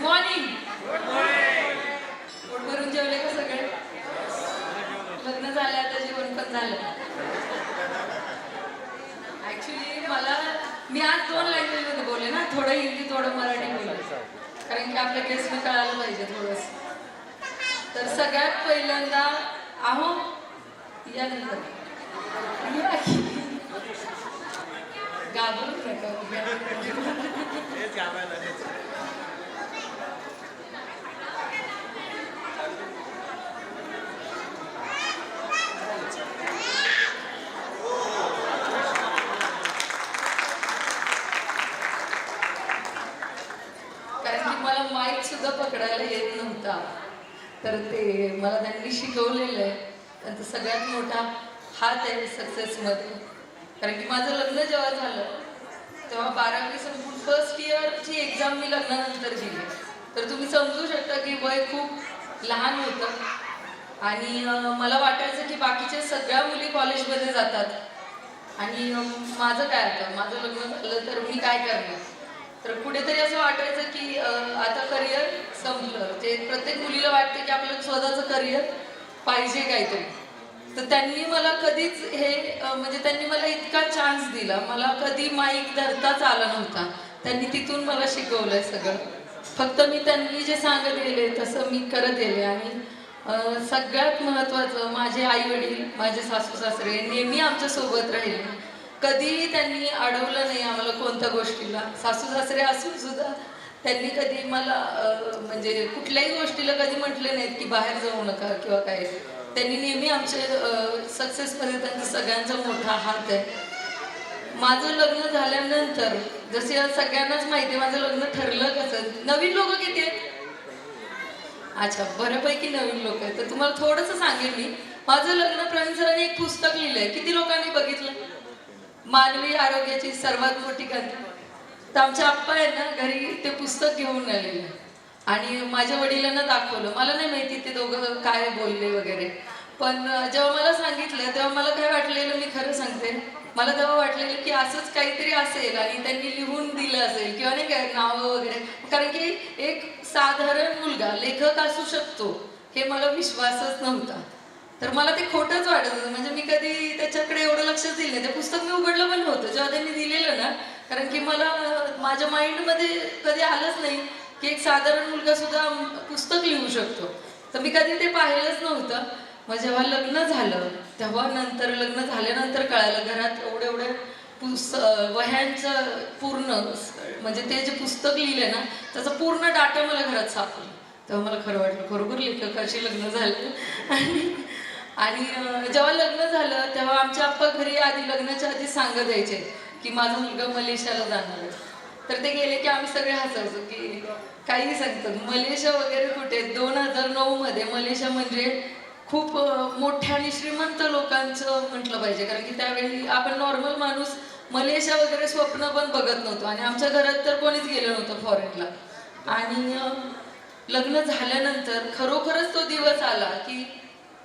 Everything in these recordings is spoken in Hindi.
मॉर्निंग. पोट भरून जेवले का सगळे? लग्न झालं आता जेवण पण झालं. ऍक्च्युली मी आज 2 लँग्वेज मध्ये बोलले ना, थोडं हिंदी थोडं मराठी बोलले, कारण की आपल्या गेस्टने कळायला पाहिजे थोडंस. तर सगळ्यात पहिल्यांदा आहो या नंतर घाबरू नका. कारण की मला माईक सुद्धा पकडायला येत नव्हता, तर ते मला त्यांनी शिकवलेलं आहे. त्यांचा सगळ्यात मोठा हात आहे सक्सेसमध्ये. कारण की माझं लग्न जेव्हा झालं तेव्हा 12वी संपून फर्स्ट इयरची एक्झाम मी लग्नानंतर दिली. तर तुम्ही समजू शकता की वय खूप लहान होतं आणि मला वाटायचं की बाकीच्या सगळ्या मुली कॉलेजमध्ये जातात आणि माझं काय आता, माझं लग्न झालं तर मी काय करणार. तर कुठेतरी असं वाटायचं की आता करिअर संपलं. ते प्रत्येक मुलीला वाटते की आपलं स्वतःचं करिअर पाहिजे काहीतरी. तर त्यांनी मला कधीच म्हणजे त्यांनी मला इतका चान्स दिला. मला कधी माईक धरताच आला नव्हता. त्यांनी तिथून मला शिकवलंय सगळं. फक्त मी त्यांनी जे सांगत गेले तसं मी करत गेले. आणि सगळ्यात महत्त्वाचं, माझे आई वडील, माझे सासू सासरे नेहमी आमच्या सोबत राहिले. कधीही त्यांनी अडवलं नाही आम्हाला कोणत्या गोष्टीला. सासू सासरे असून सुद्धा त्यांनी कधी मला म्हणजे कुठल्याही गोष्टीला कधी म्हटले नाहीत की बाहेर जाऊ नका किंवा काय. त्यांनी नेहमी आमचे सक्सेसमध्ये त्यांचा सगळ्यांचा मोठा हात आहे. माझं लग्न झाल्यानंतर जसे सगळ्यांनाच माहिती आहे, माझं लग्न ठरलं कसं. नवीन लोक किती आहेत? अच्छा, बऱ्यापैकी नवीन लोक आहेत. तर तुम्हाला थोडंसं सांगेन मी. माझं लग्न प्रवीण सरांनी एक पुस्तक लिहिलंय. किती लोकांनी बघितलं? मानवी आरोग्याची सर्वात मोठी ग्रंथ. तर आमच्या आप्पा आहे ना, घरी ते पुस्तक घेऊन आलेले आणि माझ्या वडिलांना दाखवलं. मला नाही माहिती ते दोघं काय बोलले वगैरे, पण जेव्हा मला सांगितलं तेव्हा मला काय वाटलेलं, मी खरं सांगते, मला तेव्हा वाटलेलं की असंच काहीतरी असेल आणि त्यांनी लिहून दिलं असेल किंवा नाही काय नावं वगैरे. कारण की एक साधारण मुलगा लेखक असू शकतो हे मला विश्वासच नव्हता. तर मला ते खोटंच वाटत होतं. म्हणजे मी कधी त्याच्याकडे एवढं लक्षच दिलं नाही. ते पुस्तक मी उघडलं पण नव्हतं जेव्हा त्यांनी दिलेलं ना, कारण की मला माझ्या माइंडमध्ये कधी आलंच नाही की एक साधारण मुलगा सुद्धा पुस्तक लिहू शकतो. तर मी कधी ते पाहिलंच नव्हतं. मग जेव्हा लग्न झालं तेव्हा नंतर, लग्न झाल्यानंतर कळालं घरात एवढं वह्यांचं पूर्ण, म्हणजे ते जे पुस्तक लिहिले ना त्याचा पूर्ण डाटा मला घरात सापडला. तेव्हा मला खरं वाटलं खरोखर लेखकाशी लग्न झालं. आणि जेव्हा लग्न झालं तेव्हा आमच्या आप्पा घरी आधी लग्नाच्या आधी सांगत यायचे की माझा मुलगा मलेशियाला जाणार आहे. तर ते गेले की आम्ही सगळे हसायचो की काही सांगतात मलेशिया वगैरे कुठे. 2009 मध्ये मलेशिया म्हणजे खूप मोठ्या आणि श्रीमंत लोकांचं म्हटलं पाहिजे. कारण की त्यावेळी आपण नॉर्मल माणूस मलेशिया वगैरे स्वप्न पण बघत नव्हतो आणि आमच्या घरात तर कोणीच गेलं नव्हतं फॉरेनला. आणि लग्न झाल्यानंतर खरोखरच तो दिवस आला की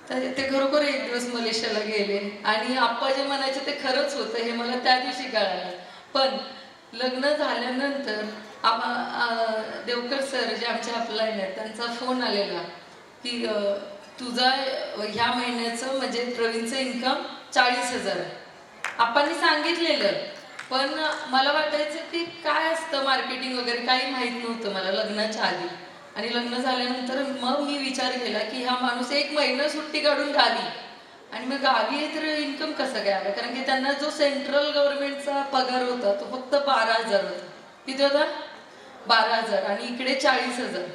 ते खरोखर एक दिवस मलेशियाला गेले. आणि आप्पा जे म्हणायचे ते खरंच होतं हे मला त्या दिवशी कळालं. पण लग्न झाल्यानंतर देवकर सर जे आमचे अपलाईन आहेत त्यांचा फोन आलेला की तुझा ह्या महिन्याचं म्हणजे प्रवीणचं इन्कम 40,000 आहे. आप्पांनी सांगितलेलं, पण मला वाटायचं की काय असतं मार्केटिंग वगैरे काही माहीत नव्हतं मला लग्नाच्या आधी. आणि लग्न झाल्यानंतर मग मी विचार केला की हा माणूस 1 महिना सुट्टी काढून गावी, आणि मग गावी आहे तर इन्कम कसं काय आलं. कारण की त्यांना जो सेंट्रल गव्हर्नमेंटचा पगार होता तो फक्त 12,000 होता. किती होता? 12,000. आणि इकडे 40,000.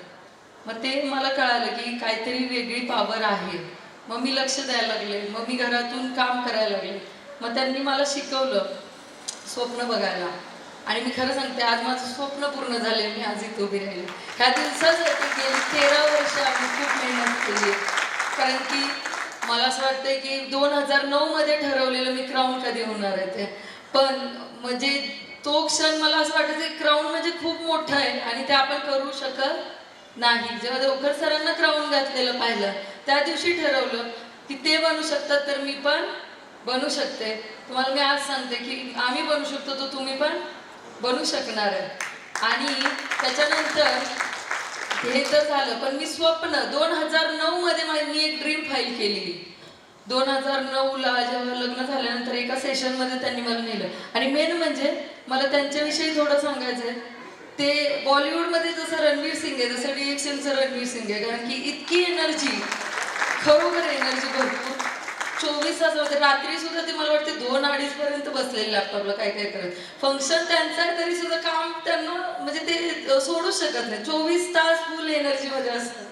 मग ते मला कळालं की काहीतरी वेगळी पावर आहे. मग मी लक्ष द्यायला लागले. मग मी घरातून काम करायला लागले. मग त्यांनी मला शिकवलं स्वप्न बघायला. आणि मी खरं सांगते आज माझं स्वप्न पूर्ण झाले. मी आज इथे उभी राहिले. ह्या दिवसासाठी गेली 13 वर्ष आम्ही खूप मेहनत केली. कारण की मला असं वाटतंय की 2009 मध्ये ठरवलेलं मी क्राऊन कधी होणार आहे ते. पण म्हणजे तो क्षण मला असं वाटायचं क्राऊन म्हणजे खूप मोठं आहे आणि ते आपण करू शकत नाही. जेव्हा देवकर सरांना क्राऊन घातलेलं पाहिलं त्या दिवशी ठरवलं की ते बनू शकतात तर मी पण बनू शकते. तुम्हाला मी आज सांगते की आम्ही बनू शकतो तर तुम्ही पण बनू शकणार आहे. आणि त्याच्यानंतर हे तर झालं, पण मी स्वप्न 2009 मध्ये मी एक ड्रीम फाईल केली. 2009ला जेव्हा लग्न झाल्यानंतर एका सेशनमध्ये त्यांनी मला नेलं. आणि मेन म्हणजे मला त्यांच्याविषयी थोडं सांगायचं आहे. ते बॉलिवूडमध्ये जसं रणवीर सिंग आहे तसं DXNचं रणवीर सिंग आहे. कारण की इतकी एनर्जी, खरोखर एनर्जी भरपूर. 24 तासामध्ये रात्री सुद्धा ते मला वाटते 2-2:30 पर्यंत बसलेले लॅपटॉपला काय काय करत. फंक्शन त्यांचं आहे तरी सुद्धा काम त्यांना म्हणजे ते सोडूच शकत नाही. 24 तास फुल एनर्जीमध्ये असतं.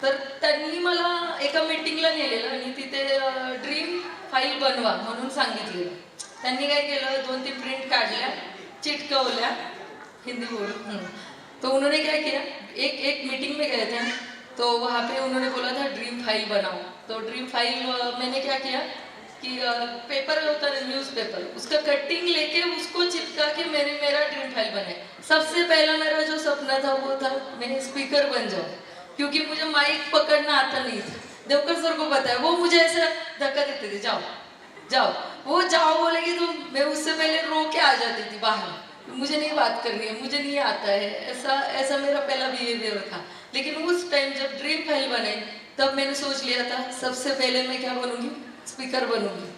तर त्यांनी मला एका मीटिंगला नेलेलं आणि तिथे ड्रीम फाईल बनवा म्हणून सांगितलेलं. त्यांनी काय केलं, 2-3 प्रिंट काढल्या, चिटकवल्या, हिंदी बोल. तो उन्होंने क्या किया, एक मीटिंग में गए थे, तो वहाँ पे उन्होंने बोला था ड्रीम फाइल बनाओ. तो ड्रीम फाइल मैंने क्या किया कि पेपर होता है न्यूज़पेपर, उसका कटिंग लेके उसको चिपका के मैंने मेरा ड्रीम फाइल बनाया. सबसे पहला मेरा जो सपना था वो था मैं स्पीकर बन जाऊँ, क्योंकि मुझे माइक पकड़ना आता नहीं था. देवकर सर को पता है, वो मुझे ऐसा धक्का देते थे, जाओ जाओ, वो जाओ बोलेगी तो मैं उससे पहले रो के आ जाती थी बाहर. मुझे नहीं बात करनी है, मुझे नहीं आता है, ऐसा मेरा पहला बिहेवियर था. लेकिन उस टाइम जब ड्रीम फाइल बनाई तब मैंने सोच लिया था सबसे पहले मैं क्या बनूंगी, स्पीकर बनूंगी.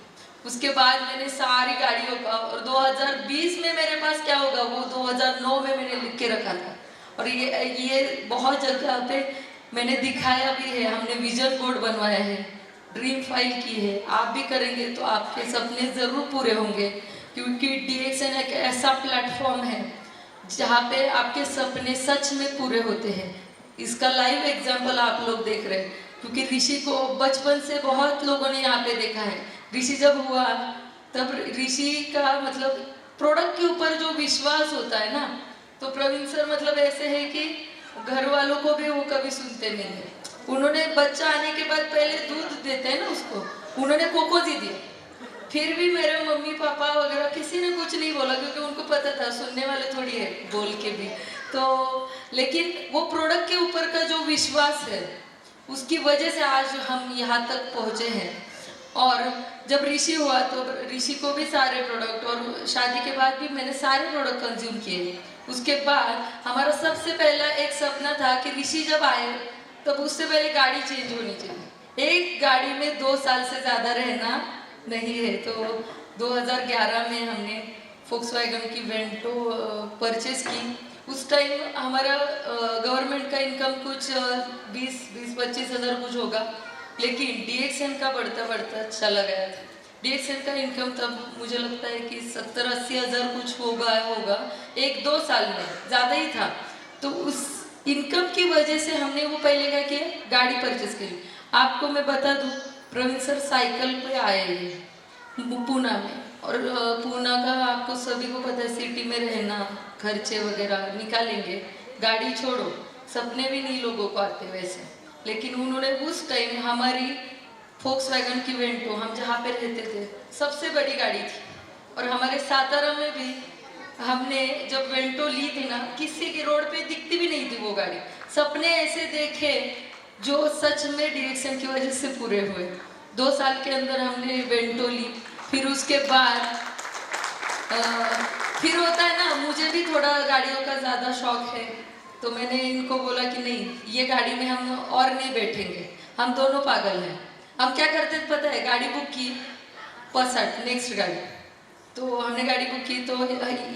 उसके बाद मैंने सारी गाड़ियों का, और 2020 में मेरे पास क्या होगा वो 2009 में मैंने लिख के रखा था. और ये बहुत जगह पे मैंने दिखाया भी है. हमने विजन बोर्ड बनवाया है, ड्रीम फाइल की है. आप भी करेंगे तो आपके सपने ज़रूर पूरे होंगे, क्योंकि DXN एक ऐसा प्लेटफॉर्म है जहाँ पे आपके सपने सच में पूरे होते हैं. इसका लाइव एग्जाम्पल आप लोग देख रहे हैं, क्योंकि ऋषि को बचपन से बहुत लोगों ने यहाँ पे देखा है. ऋषि जब हुआ तब ऋषि का मतलब प्रोडक्ट के ऊपर जो विश्वास होता है ना, तो प्रवीण सर मतलब ऐसे है कि घर वालों को भी वो कभी सुनते नहीं है. उन्होंने बच्चा आने के बाद पहले दूध देते हैं ना उसको, उन्होंने कोकोज ही दिया. फिर भी मेरे मम्मी पापा वगैरह किसी ने कुछ नहीं बोला, क्योंकि उनको पता था सुनने वाले थोड़ी है बोल के भी. तो लेकिन वो प्रोडक्ट के ऊपर का जो विश्वास है उसकी वजह से आज हम यहाँ तक पहुँचे हैं. और जब ऋषि हुआ तो ऋषि को भी सारे प्रोडक्ट, और शादी के बाद भी मैंने सारे प्रोडक्ट कंज्यूम किए. उसके बाद हमारा सबसे पहला एक सपना था कि ऋषि जब आए तब उससे पहले गाड़ी चेंज होनी चाहिए. एक गाड़ी में 2 साल से ज़्यादा रहना नहीं है. तो 2011 में हमने फोक्सवैगन की वेंटो परचेज की. उस टाइम हमारा गवर्नमेंट का इनकम कुछ 20-25 हज़ार कुछ होगा, लेकिन DXN का बढ़ता बढ़ता चला गया था. DXN का इनकम तब मुझे लगता है कि 70-80 हज़ार कुछ होगा 1-2 साल में, ज़्यादा ही था. तो उस इनकम की वजह से हमने वो पहले क्या किया, गाड़ी परचेज करी. आपको मैं बता दूँ, प्रवीण सर साइकिल पे आए हैं पूना में, और पूना का आपको सभी को पता है सिटी में रहना, खर्चे वगैरह निकालेंगे, गाड़ी छोड़ो, सपने भी नहीं लोगों को आते वैसे. लेकिन उन्होंने उस टाइम हमारी फोक्सवैगन की वेंटो, हम जहाँ पे रहते थे, सबसे बड़ी गाड़ी थी. और हमारे सातारा में भी हमने जब वेंटो ली थी ना, किसी के रोड पे दिखती भी नहीं थी वो गाड़ी. सपने ऐसे देखे जो सच में DXN की वजह से पूरे हुए. 2 साल के अंदर हमने वेंटो ली. फिर उसके बाद फिर होता है ना, मुझे भी थोड़ा गाड़ियों का ज़्यादा शौक है, तो मैंने इनको बोला कि नहीं, ये गाड़ी में हम और नहीं बैठेंगे, हम दोनों पागल हैं. हम क्या करते थे पता है, गाड़ी बुक की Passat नेक्स्ट गाड़ी. तो हमने गाड़ी बुक की. तो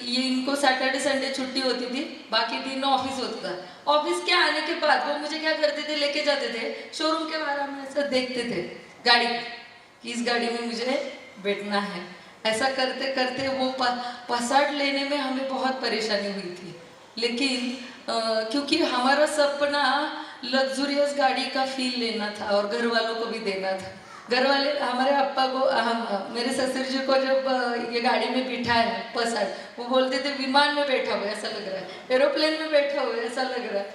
ये इनको सैटरडे संडे छुट्टी होती थी, बाकी दिन ऑफिस होता था. ऑफिस के आने के बाद वो मुझे क्या करते थे, लेके जाते थे शोरूम के बाहर, हम ऐसा देखते थे गाड़ी कि इस गाड़ी में मुझे बैठना है. ऐसा करते करते वो Passat लेने में हमें बहुत परेशानी हुई थी. लेकिन क्योंकि हमारा सपना लग्जूरियस गाड़ी का फील लेना था और घर वालों को भी देना था. घर वाले हमारे अप्पा को, मेरे ससुर जी को जब ये गाड़ी में बिठाया Passat, वो बोलते थे विमान में बैठा हुआ ऐसा लग रहा है, एरोप्लेन में बैठा हुआ ऐसा लग रहा है.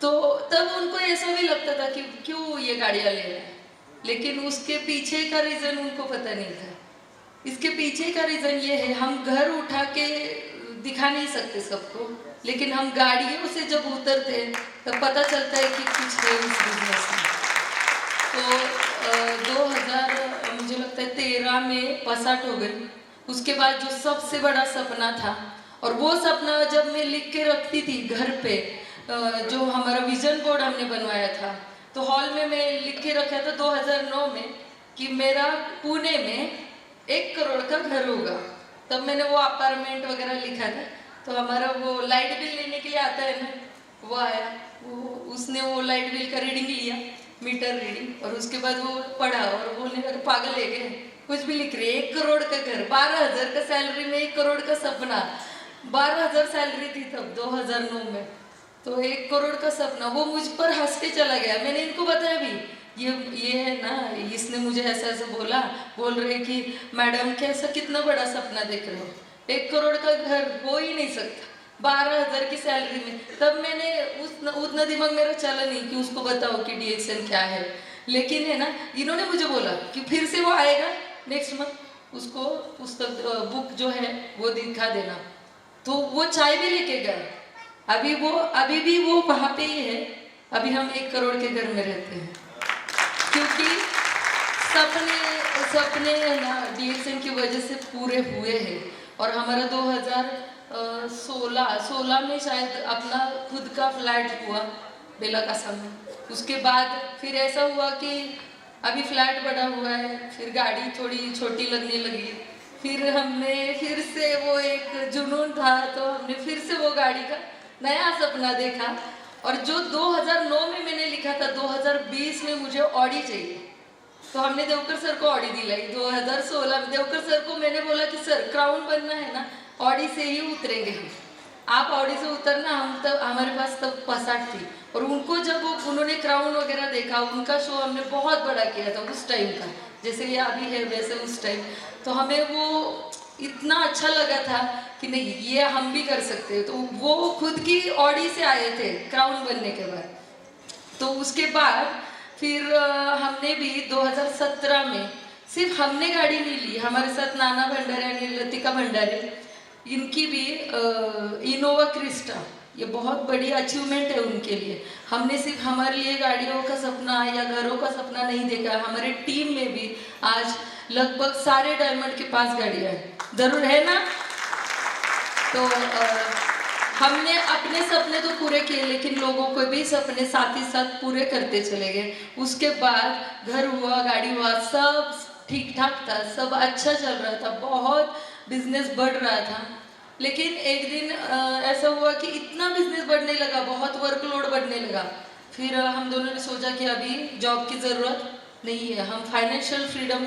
तो तब उनको ऐसा भी लगता था कि क्यों ये गाड़ियाँ ले रहे हैं. लेकिन उसके पीछे का रीज़न उनको पता नहीं था. इसके पीछे का रीज़न ये है, हम घर उठा के दिखा नहीं सकते सबको, लेकिन हम गाड़ियों से जब उतरते हैं तब पता चलता है कि कुछ है इस बिजनेस में. तो 2000 मुझे लगता है 13 में Passat हो गई. उसके बाद जो सबसे बड़ा सपना था, और वो सपना जब मैं लिख के रखती थी घर पे, जो हमारा विजन बोर्ड हमने बनवाया था, तो हॉल में मैं लिख के रखा था 2009 में कि मेरा पुणे में 1 करोड़ का घर होगा। तब मैंने वो अपार्टमेंट वगैरह लिखा था। तो हमारा वो लाइट बिल लेने के लिए आता है ना, वो आया, वो उसने वो लाइट बिल का रीडिंग लिया, मीटर रीडिंग, और उसके बाद वो पढ़ा और बोलने लगा पागल है क्या, कुछ भी लिख रही है, 1 करोड़ का घर, 12,000 का सैलरी में 1 करोड़ का सपना। 12,000 सैलरी थी तब 2009 में, तो 1 करोड़ का सपना। वो मुझ पर हंस के चला गया। मैंने इनको बताया भी, ये है ना, इसने मुझे ऐसा ऐसा बोल रहे कि मैडम कैसा कितना बड़ा सपना देख रहे हो, 1 करोड़ का घर हो ही नहीं सकता 12,000 की सैलरी में। तब मैंने उतना दिमाग मेरा चला नहीं कि उसको बताओ कि DXN क्या है। लेकिन है ना, इन्होंने मुझे बोला कि फिर से वो आएगा नेक्स्ट मंथ, उसको पुस्तक बुक जो है वो दिखा देना। तो वो चाय भी लेके गए। अभी भी वो वहाँ पे ही है। अभी हम 1 करोड़ के घर में रहते हैं, क्योंकि सपने ना DXN की वजह से पूरे हुए हैं। और हमारा 2016 में शायद अपना खुद का फ्लैट हुआ बेलाकासा में। उसके बाद फिर ऐसा हुआ कि अभी फ्लैट बड़ा हुआ है, फिर गाड़ी थोड़ी छोटी लगने लगी, फिर हमने फिर से वो एक जुनून था, तो हमने फिर से वो गाड़ी का नया सपना देखा। और जो 2009 में मैंने लिखा था 2020 में मुझे ऑडी चाहिए, तो हमने देवकर सर को ऑडी दिलाई 2016 में। देवकर सर को मैंने बोला कि सर क्राउन बनना है ना, ऑडी से ही उतरेंगे हम, आप ऑडी से उतरना, हम तब हमारे पास तब पसाट थी। और उनको जब उन्होंने क्राउन वगैरह देखा, उनका शो हमने बहुत बड़ा किया था उस टाइम का, जैसे ये अभी है वैसे उस टाइम। तो हमें वो इतना अच्छा लगा था कि नहीं ये हम भी कर सकते हैं। तो वो खुद की ऑडी से आए थे क्राउन बनने के बाद। तो उसके बाद फिर हमने भी 2017 में सिर्फ हमने गाड़ी नहीं ली, हमारे साथ नाना भंडारे यानी लतिका भंडारे, इनकी भी इनोवा क्रिस्टा, ये बहुत बड़ी अचीवमेंट है उनके लिए। हमने सिर्फ हमारे लिए गाड़ियों का सपना या घरों का सपना नहीं देखा, हमारे टीम में भी आज लगभग सारे डायमंड के पास गाड़ियाँ हैं, जरूर है ना। तो हमने अपने सपने तो पूरे किए, लेकिन लोगों को भी सपने साथ ही साथ पूरे करते चले गए। उसके बाद घर हुआ, गाड़ी हुआ, सब ठीक ठाक था, सब अच्छा चल रहा था, बहुत बिजनेस बढ़ रहा था। लेकिन एक दिन ऐसा हुआ कि इतना बिजनेस बढ़ने लगा, बहुत वर्कलोड बढ़ने लगा। फिर हम दोनों ने सोचा कि अभी जॉब की ज़रूरत नहीं है, हम फाइनेंशियल फ्रीडम आ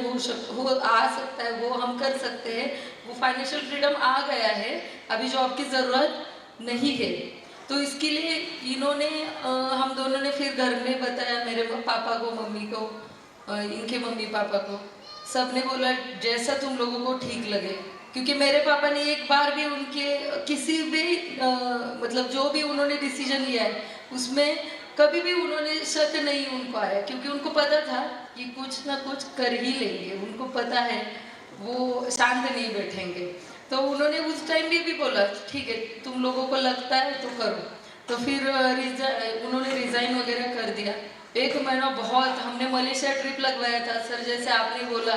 सकता है, वो हम कर सकते हैं। वो फाइनेंशियल फ्रीडम आ गया है, अभी जॉब की ज़रूरत नहीं है। तो इसके लिए इन्होंने हम दोनों ने फिर घर में बताया, मेरे पापा को, मम्मी को, इनके मम्मी पापा को, सब ने बोला जैसा तुम लोगों को ठीक लगे। क्योंकि मेरे पापा ने एक बार भी उनके किसी भी मतलब जो भी उन्होंने डिसीजन लिया है उसमें कभी भी उन्होंने शक नहीं उनको आया, क्योंकि उनको पता था कि कुछ ना कुछ कर ही लेंगे, उनको पता है वो शांत नहीं बैठेंगे। तो उन्होंने उस टाइम भी बोला ठीक है तुम लोगों को लगता है तो करो। तो फिर उन्होंने रिज़ाइन वगैरह कर दिया। 1 महीना बहुत हमने मलेशिया ट्रिप लगवाया था सर, जैसे आपने बोला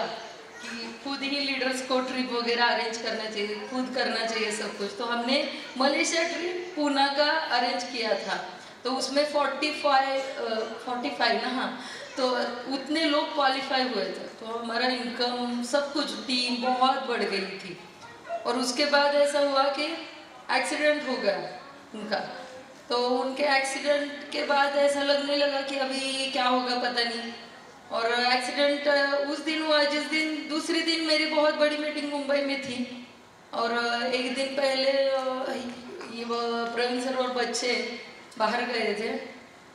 कि खुद ही लीडर्स को ट्रिप वगैरह अरेंज करना चाहिए, खुद करना चाहिए सब कुछ। तो हमने मलेशिया ट्रिप पूना का अरेंज किया था, तो उसमें 45 ना, हाँ, तो उतने लोग क्वालिफाई हुए थे। तो हमारा इनकम सब कुछ टीम बहुत बढ़ गई थी। और उसके बाद ऐसा हुआ कि एक्सीडेंट हो गया उनका। तो उनके एक्सीडेंट के बाद ऐसा लगने लगा कि अभी क्या होगा पता नहीं। और एक्सीडेंट उस दिन हुआ जिस दिन, दूसरे दिन मेरी बहुत बड़ी मीटिंग मुंबई में थी। और एक दिन पहले ये वो प्रवीण सर और बच्चे बाहर गए थे,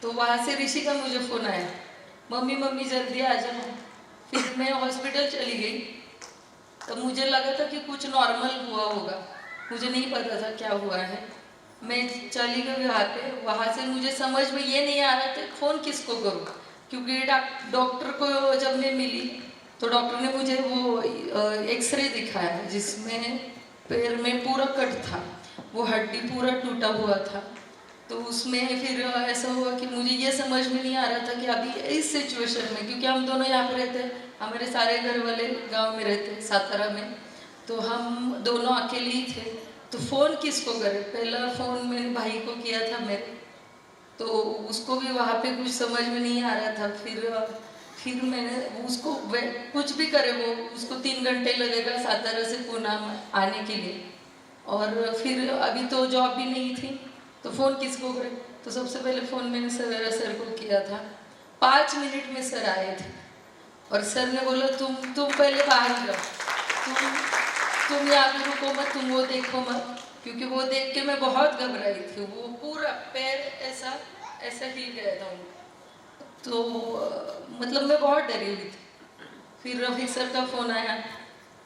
तो वहाँ से ऋषि का मुझे फ़ोन आया, मम्मी जल्दी आ जाओ। फिर मैं हॉस्पिटल चली गई। तो मुझे लगा था कि कुछ नॉर्मल हुआ होगा, मुझे नहीं पता था क्या हुआ है। मैं चली गई वहाँ से मुझे समझ में ये नहीं आ रहा था फ़ोन किसको करूँ, क्योंकि डॉक्टर को जब मैं मिली तो डॉक्टर ने मुझे वो एक्सरे दिखाया जिसमें पैर में पूरा कट था, वो हड्डी पूरा टूटा हुआ था। तो उसमें फिर ऐसा हुआ कि मुझे ये समझ में नहीं आ रहा था कि अभी इस सिचुएशन में, क्योंकि हम दोनों यहाँ पे रहते हैं, हमारे सारे घर वाले गांव में रहते हैं सातारा में, तो हम दोनों अकेले ही थे। तो फ़ोन किसको करें, पहला फ़ोन मैंने भाई को किया था मेरे, तो उसको भी वहाँ पे कुछ समझ में नहीं आ रहा था। फिर मैंने उसको कुछ भी करे वो उसको 3 घंटे लगेगा सातारा से पूना आने के लिए। और फिर अभी तो जॉब भी नहीं थी तो फ़ोन किसको करे, तो सबसे पहले फ़ोन मैंने सवेरा सर को किया था। 5 मिनट में सर आए थे और सर ने बोला तुम पहले बाहर जाओ, तुम यहाँ पे रुको मत, तुम वो देखो मत, क्योंकि वो देख के मैं बहुत घबराई थी। वो पूरा पैर ऐसा ऐसा हिल गया था उनका, तो मतलब मैं बहुत डरी हुई थी। फिर रफीक सर का फ़ोन आया।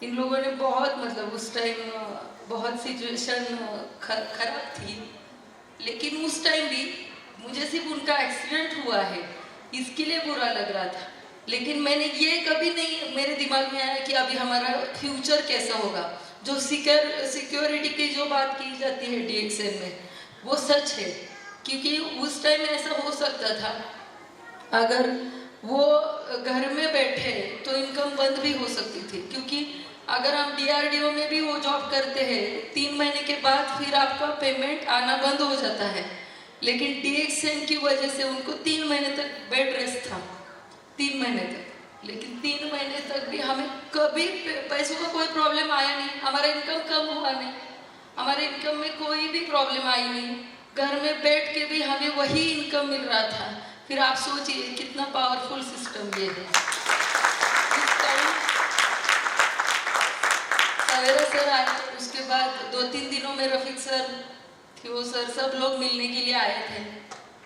इन लोगों ने बहुत मतलब उस टाइम बहुत सिचुएशन खराब थी, लेकिन उस टाइम भी मुझे सिर्फ उनका एक्सीडेंट हुआ है इसके लिए बुरा लग रहा था। लेकिन मैंने ये कभी नहीं मेरे दिमाग में आया कि अभी हमारा फ्यूचर कैसा होगा। जो सिक्योरिटी की जो बात की जाती है DXN में, वो सच है, क्योंकि उस टाइम ऐसा हो सकता था अगर वो घर में बैठे तो इनकम बंद भी हो सकती थी। क्योंकि अगर हम DRDO में भी वो जॉब करते हैं 3 महीने के बाद फिर आपका पेमेंट आना बंद हो जाता है, लेकिन DXN की वजह से उनको 3 महीने तक बेड रेस्ट था, 3 महीने तक। लेकिन 3 महीने तक भी हमें कभी पैसों का कोई प्रॉब्लम आया नहीं, हमारा इनकम कम हुआ नहीं, हमारे इनकम में कोई भी प्रॉब्लम आई नहीं। घर में बैठ के भी हमें वही इनकम मिल रहा था। फिर आप सोचिए कितना पावरफुल सिस्टम ये है। सवेरा सर आए, उसके बाद 2-3 दिनों में रफीक सर, वो सर सब लोग मिलने के लिए आए थे।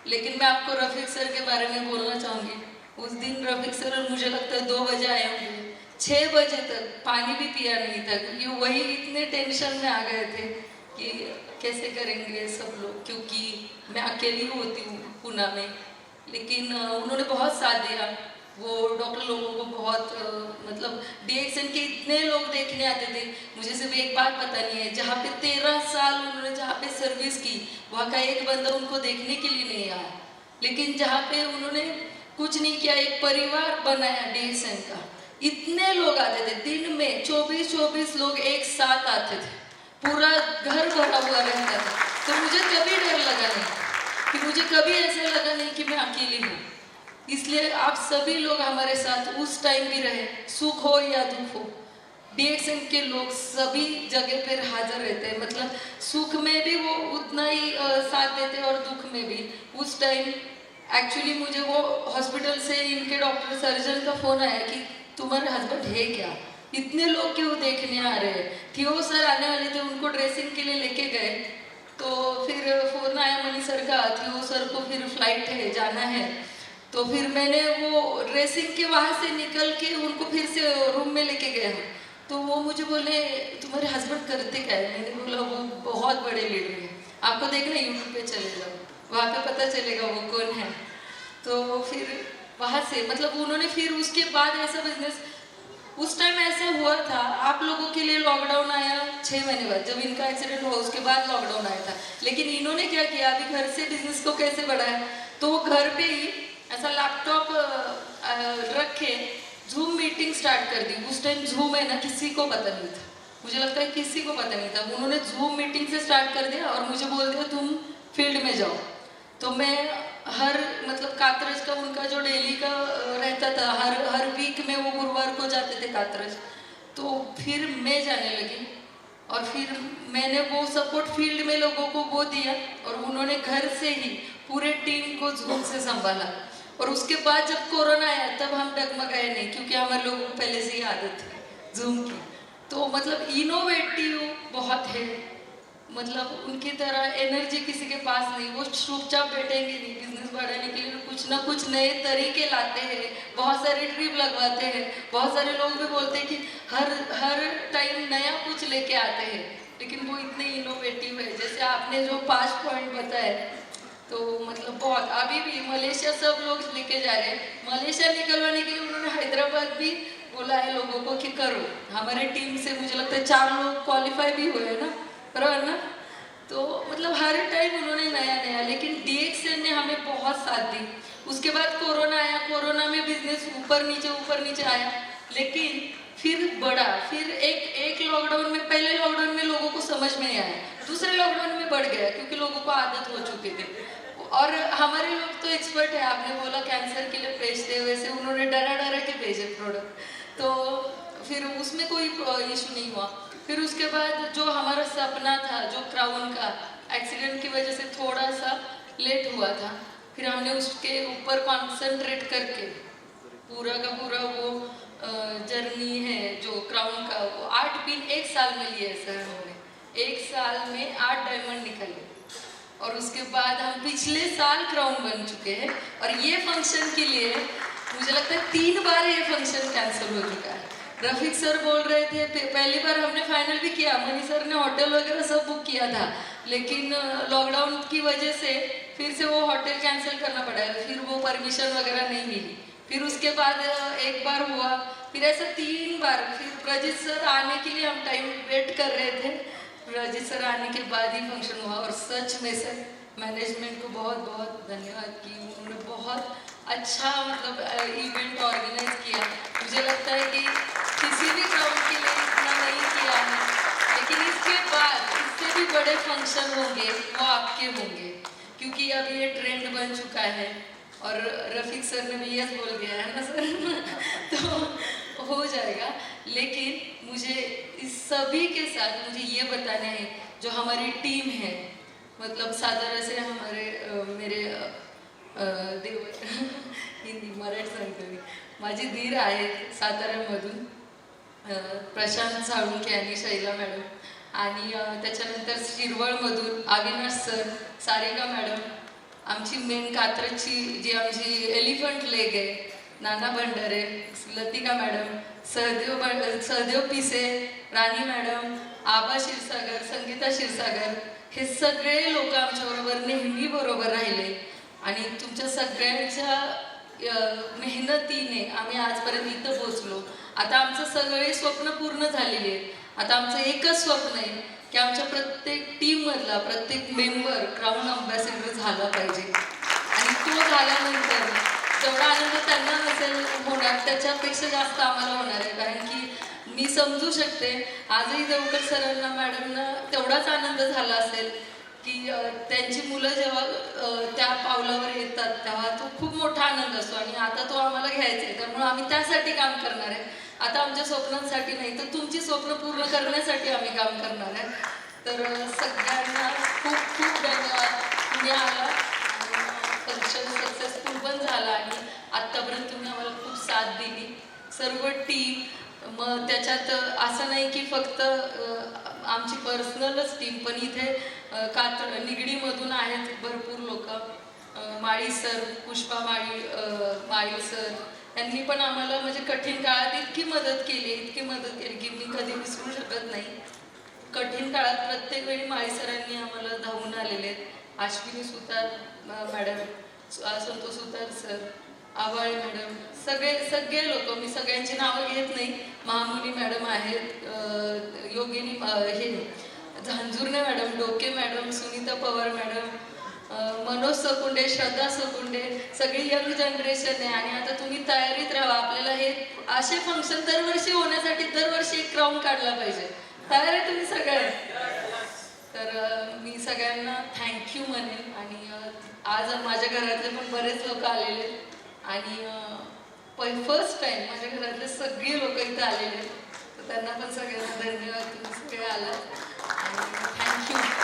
लेकिन मैं आपको रफीक सर के बारे में बोलना चाहूँगी। उस दिन रफीक सर मुझे लगता है 2 बजे आए होंगे, 6 बजे तक पानी भी पिया नहीं था, क्योंकि वही इतने टेंशन में आ गए थे कि कैसे करेंगे सब लोग, क्योंकि मैं अकेली होती हूँ पूना में। लेकिन उन्होंने बहुत साथ दिया। वो डॉक्टर लोगों को बहुत मतलब DXN के इतने लोग देखने आते थे। मुझे सिर्फ एक बात पता नहीं है, जहाँ पे 13 साल उन्होंने जहाँ पे सर्विस की वहाँ का एक बंदा उनको देखने के लिए नहीं आया। लेकिन जहाँ पे उन्होंने कुछ नहीं किया, एक परिवार बनाया DXN का, इतने लोग आते थे दिन में, 24 लोग एक साथ आते थे, पूरा घर भरा हुआ रहता था। तो मुझे कभी डर लगा नहीं, कि मुझे कभी ऐसा लगा नहीं कि मैं अकेली हूँ। इसलिए आप सभी लोग हमारे साथ उस टाइम भी रहे, सुख हो या दुख हो। DXN के लोग सभी जगह पर हाजिर रहते हैं, मतलब सुख में भी वो उतना ही साथ देते हैं और दुख में भी। उस टाइम एक्चुअली मुझे वो हॉस्पिटल से इनके डॉक्टर सर्जन का फ़ोन आया कि तुम्हारे हस्बैंड है क्या, इतने लोग क्यों देखने आ रहे हैं। थियो सर आने वाले थे, उनको ड्रेसिंग के लिए लेके गए, तो फिर फ़ोन आया मनी सर का, थियो सर को फिर फ्लाइट है जाना है। तो फिर मैंने वो ड्रेसिंग के वहाँ से निकल के उनको फिर से रूम में लेके गया। तो वो मुझे बोले तुम्हारे हस्बैंड करते क्या है। मैंने बोला वो बहुत बड़े लीडर हैं, आपको देखना यूट्यूब पे चले जाओ, वहाँ पे पता चलेगा वो कौन है। तो फिर वहाँ से मतलब उन्होंने फिर उसके बाद ऐसा बिजनेस, उस टाइम ऐसा हुआ था आप लोगों के लिए लॉकडाउन आया 6 महीने बाद, जब इनका एक्सीडेंट हुआ उसके बाद लॉकडाउन आया था। लेकिन इन्होंने क्या किया, अभी घर से बिजनेस को कैसे बढ़ाया, तो वो घर पे ही ऐसा लैपटॉप रख के जूम मीटिंग स्टार्ट कर दी। उस टाइम जूम है ना किसी को पता नहीं था, मुझे लगता है किसी को पता नहीं था। उन्होंने जूम मीटिंग से स्टार्ट कर दिया और मुझे बोल दिया तुम फील्ड में जाओ। तो मैं हर मतलब कातरज का उनका जो डेली का रहता था, हर वीक में वो गुरुवार को जाते थे कातरज। तो फिर मैं जाने लगी और फिर मैंने वो सपोर्ट फील्ड में लोगों को वो दिया और उन्होंने घर से ही पूरे टीम को जूम से संभाला। और उसके बाद जब कोरोना आया तब हम डगमगाए नहीं, क्योंकि हमारे लोगों को पहले से ही आदत थी जूम की। तो मतलब इनोवेटिव बहुत है, मतलब उनकी तरह एनर्जी किसी के पास नहीं, वो चुपचाप बैठेंगे नहीं, बिजनेस बढ़ाने के लिए कुछ ना कुछ नए तरीके लाते हैं, बहुत सारे ट्रिप लगवाते हैं। बहुत सारे लोग भी बोलते हैं कि हर टाइम नया कुछ लेके आते हैं, लेकिन वो इतने इनोवेटिव है। जैसे आपने जो 5 पॉइंट बताए, तो मतलब बहुत अभी भी मलेशिया सब लोग लेके जा रहे हैं। मलेशिया निकलवाने के लिए उन्होंने हैदराबाद भी बोला है लोगों को कि करो। हमारे टीम से मुझे लगता है 4 लोग क्वालिफाई भी हुए हैं ना, बराबर ना। तो मतलब हर टाइम उन्होंने नया नया, लेकिन DXN ने हमें बहुत साथ दी। उसके बाद कोरोना आया, कोरोना में बिजनेस ऊपर नीचे आया, लेकिन फिर बढ़ा। फिर एक लॉकडाउन में, पहले लॉकडाउन में लोगों को समझ में नहीं आया, दूसरे लॉकडाउन में बढ़ गया क्योंकि लोगों को आदत हो चुकी थी। और हमारे लोग तो एक्सपर्ट है, आपने बोला कैंसर के लिए भेजते हैं, वैसे उन्होंने डरा डरा के भेजे प्रोडक्ट, तो फिर उसमें कोई इशू नहीं हुआ। फिर उसके बाद जो हमारा सपना था, जो क्राउन का, एक्सीडेंट की वजह से थोड़ा सा लेट हुआ था, फिर हमने उसके ऊपर कॉन्सेंट्रेट करके पूरा का पूरा वो जर्नी है जो क्राउन का, वो 8 पिन 1 साल में लिए सर हमने, 1 साल में 8 डायमंड निकले। और उसके बाद हम पिछले साल क्राउन बन चुके हैं, और ये फंक्शन के लिए मुझे लगता है 3 बार ये फंक्शन कैंसिल हो चुका है। रफीक सर बोल रहे थे, पहली बार हमने फाइनल भी किया, मनी सर ने होटल वगैरह सब बुक किया था, लेकिन लॉकडाउन की वजह से फिर से वो होटल कैंसिल करना पड़ा है, फिर वो परमिशन वगैरह नहीं मिली। फिर उसके बाद एक बार हुआ, फिर ऐसा 3 बार, फिर प्रजित सर आने के लिए हम टाइम वेट कर रहे थे, प्रजित सर आने के बाद ही फंक्शन हुआ। और सच में सर मैनेजमेंट को बहुत बहुत धन्यवाद कि उन्होंने बहुत अच्छा मतलब इवेंट ऑर्गेनाइज किया। मुझे लगता है कि किसी भी क्राउड के लिए इतना नहीं किया है, लेकिन इसके बाद इससे भी बड़े फंक्शन होंगे वो आपके होंगे, क्योंकि अब ये ट्रेंड बन चुका है। और रफीक सर ने भी यस बोल दिया है ना सर तो हो जाएगा। लेकिन मुझे इस सभी के साथ मुझे ये बताना है, जो हमारी टीम है, मतलब साधारण से हमारे मेरे देव हिंदी मराठी सांगते मी, माझी धीर आहे साताऱ्यामधून, प्रशांत साळुंखे आणि शैला मॅडम, आणि त्याच्यानंतर शिरवळमधून अविनाश सर, सारिका मॅडम, आमची मेन कात्रची जी आमची एलिफंट लेग आहे, नाना भंडारे, लतिका मॅडम, सहदेव पिसे, राणी मॅडम, आबा क्षीरसागर, संगीता क्षीरसागर, हे सगळे लोक आमच्याबरोबर नेहमी बरोबर राहिले, आणि तुमच्या सगळ्यांच्या मेहनतीने आम्ही आजपर्यंत इथं पोहोचलो। आता आमचं सगळे स्वप्न पूर्ण झालेली आहेत। आता आमचं एकच स्वप्न आहे की आमच्या प्रत्येक टीममधला प्रत्येक मेंबर क्राउन अँबॅसेडर झाला पाहिजे, आणि तो झाल्यानंतर जेवढा आनंद त्यांना नसेल होणार त्याच्यापेक्षा जास्त आम्हाला होणार आहे। कारण की मी समजू शकते, आजही देवकर सरांना मॅडमना तेवढाच आनंद झाला असेल की त्यांची मुलं जेव्हा त्या पावलावर येतात तेव्हा तो खूप मोठा आनंद असतो, आणि आता तो आम्हाला घ्यायचा आहे, त्यामुळे आम्ही त्यासाठी काम करणार आहे। आता आमच्या स्वप्नांसाठी नाही तर तुमची स्वप्न पूर्ण करण्यासाठी आम्ही काम करणार आहे। तर सगळ्यांना खूप खूप धन्यवाद, तुम्ही आला आणि फंक्शन सक्सेसफुल पण झाला, आणि आत्तापर्यंत तुम्ही आम्हाला खूप साथ दिली, सर्व टीम। मग त्याच्यात असं नाही की फक्त आमची पर्सनलच टीम, पण इथे निगडीमधून आहेत भरपूर लोक, माळी सर, पुष्पा माळी सर, त्यांनी पण आम्हाला म्हणजे कठीण काळात इतकी मदत केली की मी कधी विसरू शकत नाही। कठीण काळात प्रत्येक वेळी माळी सरांनी आम्हाला धावून आलेले आहेत। अश्विनी सुतार मॅडम, संतोष सुतार सर, आवाळे मॅडम, सगळे लोक, मी सगळ्यांची नावं घेत नाही, महामुनी मॅडम आहेत, योगिनी हे झांजुर्णे मॅडम, डोके मॅडम, सुनीता पवार मॅडम, मनोज सकुंडे, श्रद्धा सकुंडे, सगळी यंग जनरेशन आहे। आणि आता तुम्ही तयारीत राहा, आपल्याला हे असे फंक्शन दरवर्षी होण्यासाठी दरवर्षी एक क्राउन काढला पाहिजे। तयार आहे तुम्ही सगळे? तर मी सगळ्यांना थँक्यू म्हणेन, आणि आज माझ्या घरातले पण बरेच लोक आलेले, आणि फर्स्ट टाइम माझ्या घरातले सगळे लोक इथे आलेले, तर त्यांना पण सगळ्यांना धन्यवाद, तुम्ही सगळे आलात, आणि थँक्यू।